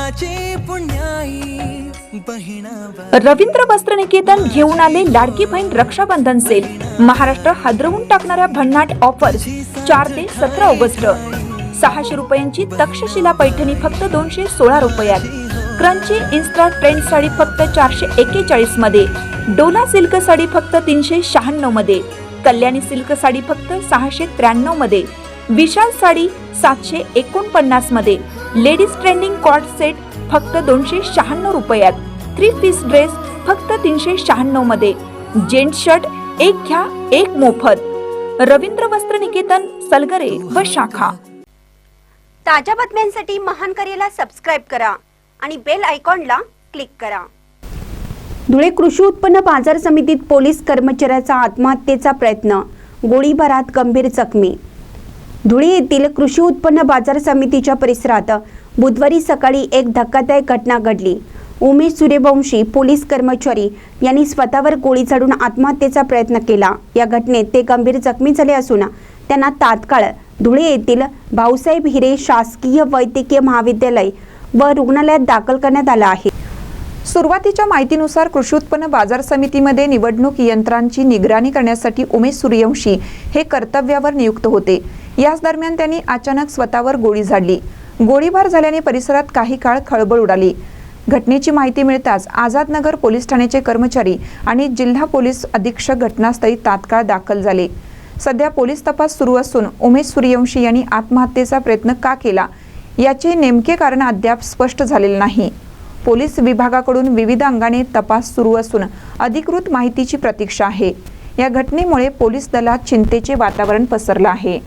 कुळाची पुण्याई बहिणा। रवींद्र वस्त्रनिकेतन घेऊन आले लाडकी बहीण रक्षाबंधन सेल। महाराष्ट्र हादरवून टाकणाऱ्या भन्नाट ऑफर्स 4 ते 17 ऑगस्ट। 600 रुपयांची तक्षशिला पैठणी फक्त 216 रुपयात। क्रंची इन्स्टा ट्रेंड साडी फक्त 441 मध्ये। डोला सिल्क साडी फक्त 396 मध्ये। कल्याणी सिल्क साडी फक्त 693 मध्ये। विशाल साडी 749 मध्ये। लेडीज ट्रेंडिंग कॉर्ड सेट फक्त 296 रुपयात। 3 पीस ड्रेस फक्त 396 मध्ये। जेंट्स शर्ट एक घ्या एक मोफत। रवींद्र वस्त्रनिकेतन, सलगरे व शाखा। ताज्या बातम्यांसाठी महान करेला सबस्क्राइब करा आणि बेल आयकॉनला क्लिक करा। धुळे कृषी उत्पन्न बाजार समितीत पोलीस कर्मचाऱ्याचा आत्महत्येचा प्रयत्न, गोळीबारात गंभीर जखमी। धुळे येथील कृषी उत्पन्न बाजार समितीच्या परिसरात बुधवारी सकाळी एक धक्कादायक घटना घडली। उमेश सूर्यवंशी पोलीस कर्मचारी यांनी स्वतःवर गोळी झाडून आत्महत्येचा प्रयत्न केला। या घटनेत ते गंभीर जखमी झाले असून त्यांना तात्काळ धुळे येथील भाऊसाहेब हिरे शासकीय वैद्यकीय महाविद्यालय व रुग्णालयात दाखल करण्यात आला आहे। सुरुवातीच्या माहितीनुसार कृषी उत्पन्न बाजार समितीमध्ये निवडणूक यंत्रांची निगराणी करण्यासाठी उमेश सूर्यवंशी हे कर्तव्यावर नियुक्त होते। याच दरम्यान त्यांनी अचानक स्वतःवर गोळी झाडली। गोळीबार झाल्याने परिसरात काही काळ खळबळ उडाली। घटनेची माहिती मिळताच आझादनगर पोलीस ठाण्याचे कर्मचारी आणि जिल्हा पोलीस अधीक्षक घटनास्थळी तात्काळ दाखल झाले। सध्या पोलीस तपास सुरू असून उमेश सूर्यवंशी यांनी आत्महत्येचा प्रयत्न का केला याचे नेमके कारण अद्याप स्पष्ट झालेले नाही। पोलीस विभागाकडून विविध अंगाने तपास सुरू असून अधिकृत माहितीची प्रतीक्षा आहे। या घटनेमुळे पोलीस दलात चिंतेचे वातावरण पसरले आहे।